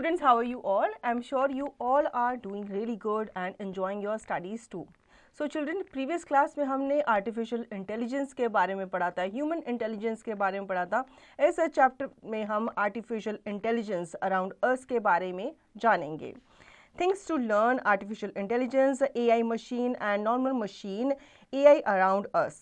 students, how are you all? I'm sure you all are doing really good and enjoying your studies too. So children, previous class में हमने artificial intelligence के बारे में पढ़ा था, human intelligence के बारे में पढ़ा था. इस चैप्टर में हम आर्टिफिशियल इंटेलिजेंस अराउंड अस के बारे में जानेंगे. Things to learn artificial intelligence, AI machine and normal machine, AI around us.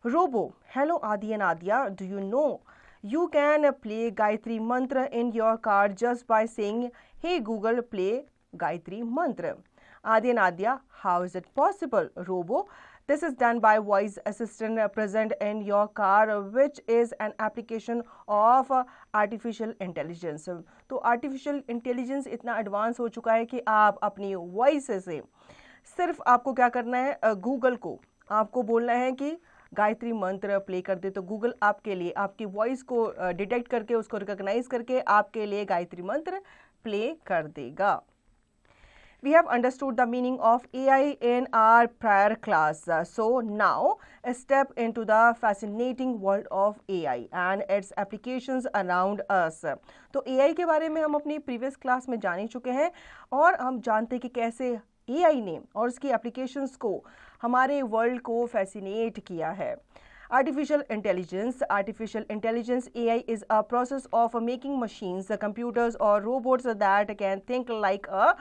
Robo, hello Adi and Adya, do you know you can play Gayatri Mantra in your car just by saying, hey Google, play Gayatri Mantra. Adi and Adya, how is it possible? Robo, this is done by voice assistant present in your car, which is an application of artificial intelligence. तो artificial intelligence इतना advance हो चुका है कि आप अपनी voice से सिर्फ आपको क्या करना है, गूगल को आपको बोलना है कि गायत्री मंत्र प्ले कर दे, तो गूगल आपके लिए आपकी वॉइस को डिटेक्ट करके उसको रिकॉग्नाइज करके आपके लिए गायत्री मंत्र प्ले कर देगा. We have understood the meaning of AI in our prior class. So now step into the fascinating world of AI and its applications around us. तो AI के बारे में हम अपनी previous class में जान ही चुके हैं और हम जानते हैं कि कैसे AI ने और उसकी applications को हमारे वर्ल्ड को फैसिनेट किया है. Artificial intelligence AI is a process of making machines, computers or robots that can think like a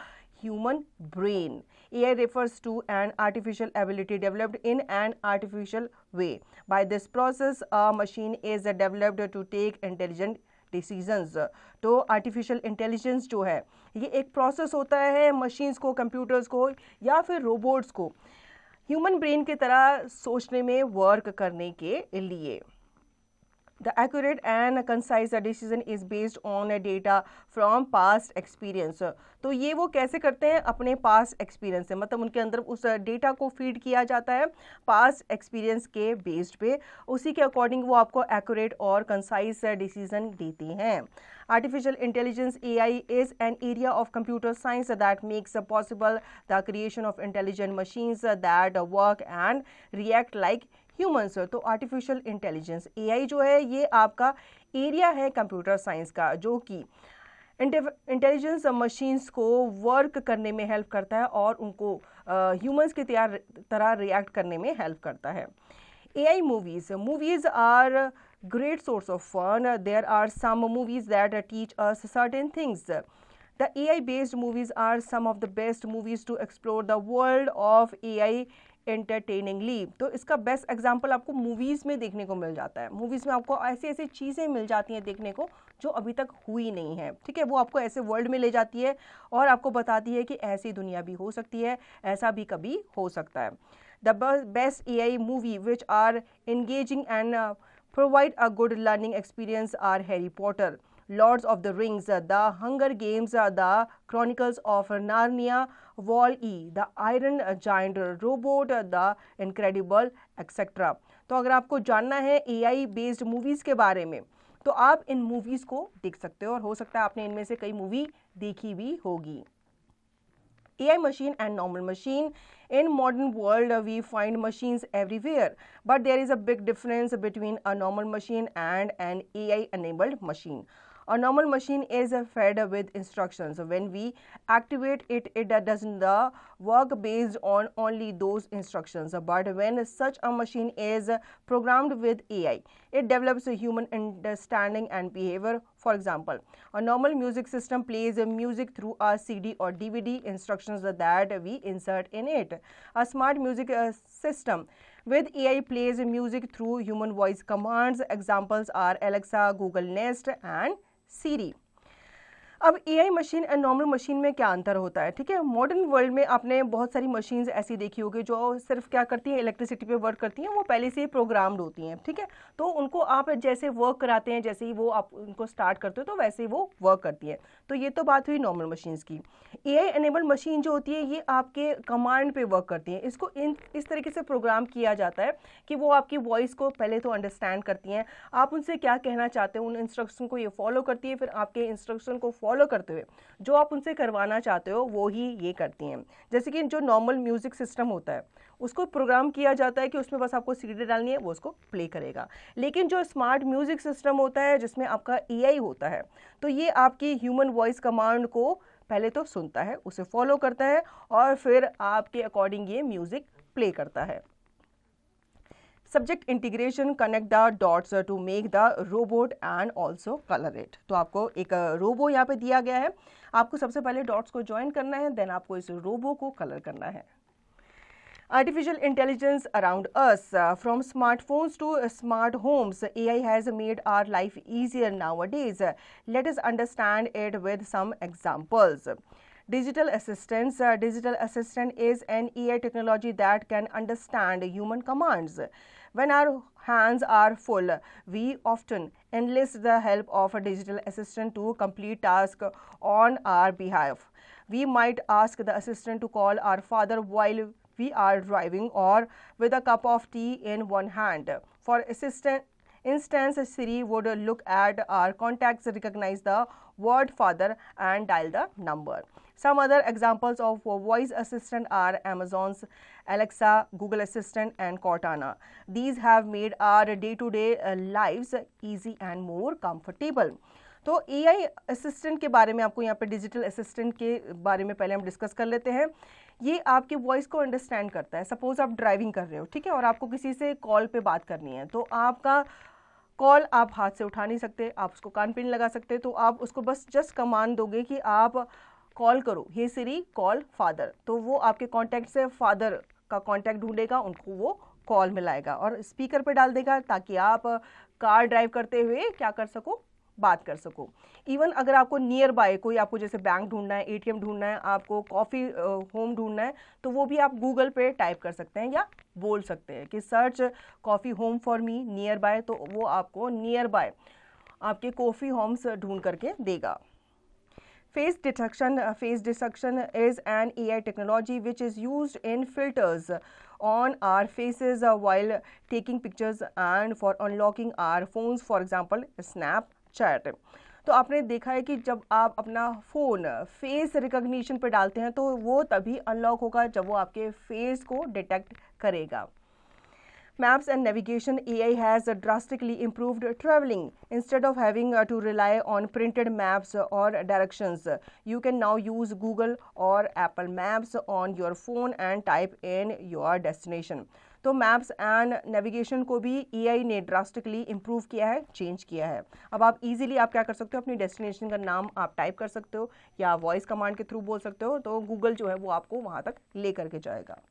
human brain. AI refers to an artificial ability developed in an artificial way. By this process, a machine is developed to take intelligent decisions. तो artificial intelligence जो है ये एक process होता है machines को, computers को या फिर रोबोट्स को ह्यूमन ब्रेन की तरह सोचने में वर्क करने के लिए. The accurate and concise decision is based on data from past experience. तो ये वो कैसे करते हैं, अपने past experience से, मतलब उनके अंदर उस डेटा को फीड किया जाता है past experience के बेस्ड पे, उसी के अकॉर्डिंग वो आपको accurate और concise decision देते हैं. Artificial intelligence AI is an area of computer science that makes possible the creation of intelligent machines that work and react like humans. तो आर्टिफिशियल इंटेलिजेंस AI जो है ये आपका एरिया है कंप्यूटर साइंस का जो कि इंटेलिजेंस मशीन्स को वर्क करने में हेल्प करता है और उनको ह्यूमन्स की तरह रिएक्ट करने में हेल्प करता है. AI movies are great source of fun. There are some movies that teach us certain things. The AI-based movies are some of the best movies to explore the world of AI एंटरटेनिंगली. तो इसका best example आपको movies में देखने को मिल जाता है. Movies में आपको ऐसी ऐसी चीज़ें मिल जाती हैं देखने को जो अभी तक हुई नहीं है. ठीक है, वो आपको ऐसे वर्ल्ड में ले जाती है और आपको बताती है कि ऐसी दुनिया भी हो सकती है, ऐसा भी कभी हो सकता है. The best AI movie which are engaging and provide a good learning experience are Harry Potter, Lords of the Rings, The Hunger Games, The Chronicles of Narnia, Wall-E, The Iron Giant Robot, The Incredible, etc. तो अगर आपको जानना है AI based movies के बारे में तो आप इन मूवीज़ को देख सकते हो और हो सकता है आपने इनमें से कई मूवी देखी भी होगी. AI machine and normal machine. In modern world, we find machines everywhere, but there is a big difference between a normal machine and an AI-enabled machine. A normal machine is fed with instructions. When we activate it, it doesn't work based on only those instructions. But when such a machine is programmed with AI, it develops a human understanding and behavior. For example, a normal music system plays music through a CD or DVD instructions that we insert in it. A smart music system with AI plays music through human voice commands. Examples are Alexa, Google Nest and Siri. अब AI machine and normal machine में क्या अंतर होता है. ठीक है, modern world में आपने बहुत सारी मशीन्स ऐसी देखी होगी जो सिर्फ क्या करती हैं, इलेक्ट्रिसिटी पे वर्क करती हैं, वो पहले से ही प्रोग्राम्ड होती हैं. ठीक है, तो उनको आप जैसे वर्क कराते हैं, जैसे ही वो आप उनको स्टार्ट करते हो तो वैसे ही वो वर्क करती हैं. तो ये तो बात हुई नॉर्मल मशीन्स की. AI एनेबल मशीन जो होती है ये आपके कमांड पे वर्क करती हैं. इसको इस तरीके से प्रोग्राम किया जाता है कि वो आपकी वॉइस को पहले तो अंडरस्टैंड करती हैं, आप उनसे क्या कहना चाहते हैं उन इंस्ट्रक्शन को ये फॉलो करती है, फिर आपके इंस्ट्रक्शन को फॉलो करते हुए जो आप उनसे करवाना चाहते हो वो ही ये करती हैं। जैसे कि जो नॉर्मल म्यूज़िक सिस्टम होता है उसको प्रोग्राम किया जाता है कि उसमें बस आपको सीडी डालनी है, वो उसको प्ले करेगा। लेकिन जो स्मार्ट म्यूज़िक सिस्टम होता है जिसमें आपका एआई होता है, तो ये आपकी ह्यूमन वॉइस कमांड को पहले तो सुनता है, उसे फॉलो करता है और फिर आपके अकॉर्डिंग ये म्यूज़िक प्ले करता है। Subject integration, connect the dots to make the robot and also colour it. तो आपको एक रोबो यहाँ पे दिया गया है, आपको सबसे पहले डॉट्स को ज्वाइन करना है, देन आपको इस रोबो को कलर करना है। Artificial intelligence around us, from smartphones to smart homes, AI has made our life easier nowadays. Let us understand it with some examples. Digital assistants. Digital assistant is an AI technology that can understand human commands. When our hands are full, we often enlist the help of a digital assistant to complete tasks on our behalf. We might ask the assistant to call our father while we are driving or with a cup of tea in one hand. For instance, Siri would look at our contacts, recognize the word father and dial the number. Some other examples of voice assistant are Amazon's Alexa, Google Assistant and Cortana. These have made our day-to-day lives easy and more comfortable. तो AI assistant के बारे में आपको यहाँ पे digital assistant के बारे में पहले हम डिस्कस कर लेते हैं। ये आपकी वॉइस को अंडरस्टैंड करता है। सपोज आप ड्राइविंग कर रहे हो, ठीक है, और आपको किसी से कॉल पे बात करनी है, तो आपका कॉल आप हाथ से उठा नहीं सकते, आप उसको कान पे नहीं लगा सकते, तो आप उसको बस जस्ट कमांड दोगे कि आप कॉल करो, हे सिरी कॉल फादर, तो वो आपके कॉन्टैक्ट से फादर का कॉन्टैक्ट ढूंढेगा, उनको वो कॉल मिलाएगा और स्पीकर पे डाल देगा ताकि आप कार ड्राइव करते हुए क्या कर सको, बात कर सको। इवन अगर आपको नियर बाय कोई आपको जैसे बैंक ढूंढना है, एटीएम ढूंढना है, आपको कॉफ़ी होम ढूंढना है, तो वो भी आप गूगल पे टाइप कर सकते हैं या बोल सकते हैं कि search coffee home for me near by, तो वो आपको नियर बाय आपके कॉफ़ी होम्स ढूंढ करके देगा। Face detection is an AI technology which is used in filters on our faces while taking pictures and for unlocking our phones, for example Snapchat. तो आपने देखा है कि जब आप अपना फ़ोन फेस रिकॉग्निशन पे डालते हैं तो वो तभी अनलॉक होगा जब वो आपके फेस को डिटेक्ट करेगा। Maps and navigation. AI has drastically improved traveling. Instead of having to rely on printed maps or directions, you can now use Google or Apple Maps on your phone and type in your destination. तो maps and navigation को भी AI ने drastically improve किया है, change किया है। अब आप इजीली आप क्या कर सकते हो, अपनी डेस्टिनेशन का नाम आप टाइप कर सकते हो या वॉइस कमांड के थ्रू बोल सकते हो, तो गूगल जो है वो आपको वहाँ तक ले करके जाएगा।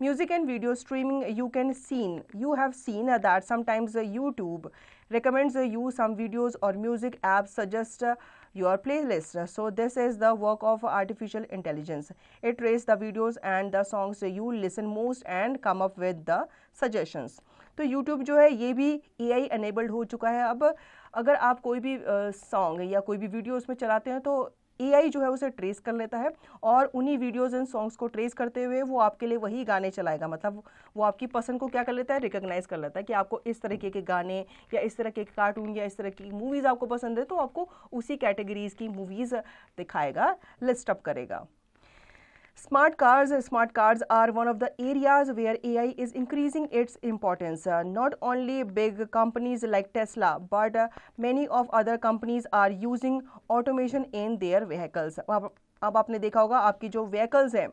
Music and video streaming. You have seen that sometimes YouTube recommends you some videos or music apps suggest your playlist. So this is the work of artificial intelligence. It traces the videos and the songs you listen most and come up with the suggestions. तो YouTube जो है ये भी AI enabled हो चुका है। अब अगर आप कोई भी सॉन्ग या कोई भी वीडियो उसमें चलाते हैं तो AI जो है उसे ट्रेस कर लेता है और उन्हीं वीडियोज़ एंड सॉन्ग्स को ट्रेस करते हुए वो आपके लिए वही गाने चलाएगा। मतलब वो आपकी पसंद को क्या कर लेता है, रिकॉग्नाइज कर लेता है कि आपको इस तरीके के गाने या इस तरह के कार्टून या इस तरह की मूवीज़ आपको पसंद है, तो आपको उसी कैटेगरीज़ की मूवीज़ दिखाएगा, लिस्ट अप करेगा। Smart cars are one of the areas where AI is increasing its importance. Not only big companies like Tesla, but many of other companies are using automation in their vehicles. अब आपने देखा होगा आपकी जो vehicles हैं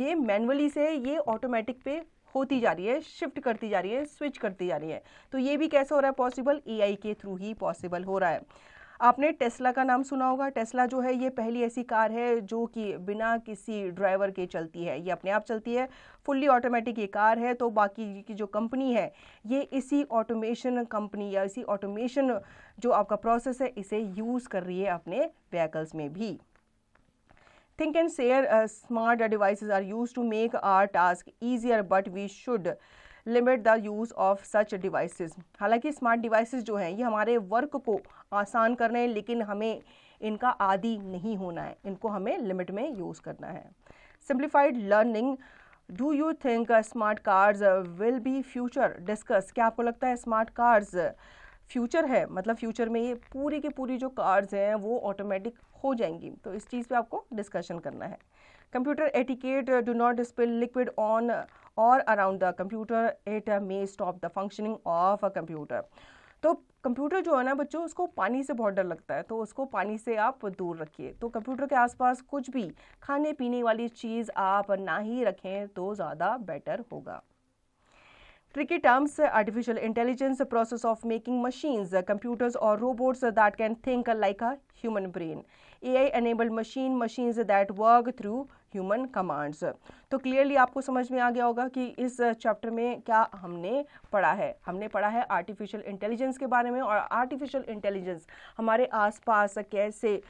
ये manually से ये ऑटोमेटिक पे होती जा रही है, शिफ्ट करती जा रही है, स्विच करती जा रही है। तो ये भी कैसे हो रहा है पॉसिबल, AI के थ्रू ही पॉसिबल हो रहा है। आपने टेस्ला का नाम सुना होगा। टेस्ला जो है ये पहली ऐसी कार है जो कि बिना किसी ड्राइवर के चलती है, ये अपने आप चलती है, फुल्ली ऑटोमेटिक ये कार है। तो बाकी की जो कंपनी है ये इसी ऑटोमेशन कंपनी या इसी ऑटोमेशन जो आपका प्रोसेस है इसे यूज़ कर रही है अपने व्हीकल्स में भी। Think and share smart devices are used to make our task easier, but we should limit the use of such devices. हालांकि स्मार्ट डिवाइसेस जो हैं ये हमारे वर्क को आसान कर रहे हैं, लेकिन हमें इनका आदी नहीं होना है, इनको हमें लिमिट में यूज़ करना है। Simplified learning. Do you think smart cars will be future? Discuss. क्या आपको लगता है स्मार्ट कार्स फ्यूचर है, मतलब फ्यूचर में ये पूरी की पूरी जो कार्स हैं वो ऑटोमेटिक हो जाएंगी, तो इस चीज़ पे आपको डिस्कशन करना है। Computer etiquette, do not spill liquid on और around the computer, it may stop the functioning of a computer. तो कंप्यूटर जो है ना बच्चों, उसको पानी से बहुत डर लगता है, तो उसको पानी से आप दूर रखिए। तो कंप्यूटर के आसपास कुछ भी खाने पीने वाली चीज़ आप ना ही रखें तो ज़्यादा बेटर होगा। Tricky terms, artificial intelligence, process of making machines, computers or robots that can think like a human brain. AI-enabled machines that work through human commands. तो क्लियरली आपको समझ में आ गया होगा कि इस चैप्टर में क्या हमने पढ़ा है। हमने पढ़ा है आर्टिफिशियल इंटेलिजेंस के बारे में, और आर्टिफिशियल इंटेलिजेंस हमारे आसपास कैसे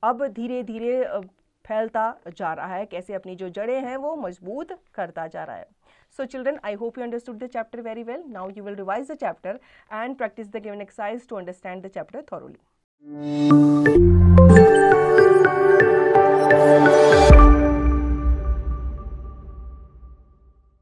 अब धीरे धीरे फैलता जा रहा है, कैसे अपनी जो जड़ें हैं वो मजबूत करता जा रहा है। So children, I hope you understood the chapter very well. Now you will revise the chapter and practice the given exercise to understand the chapter thoroughly.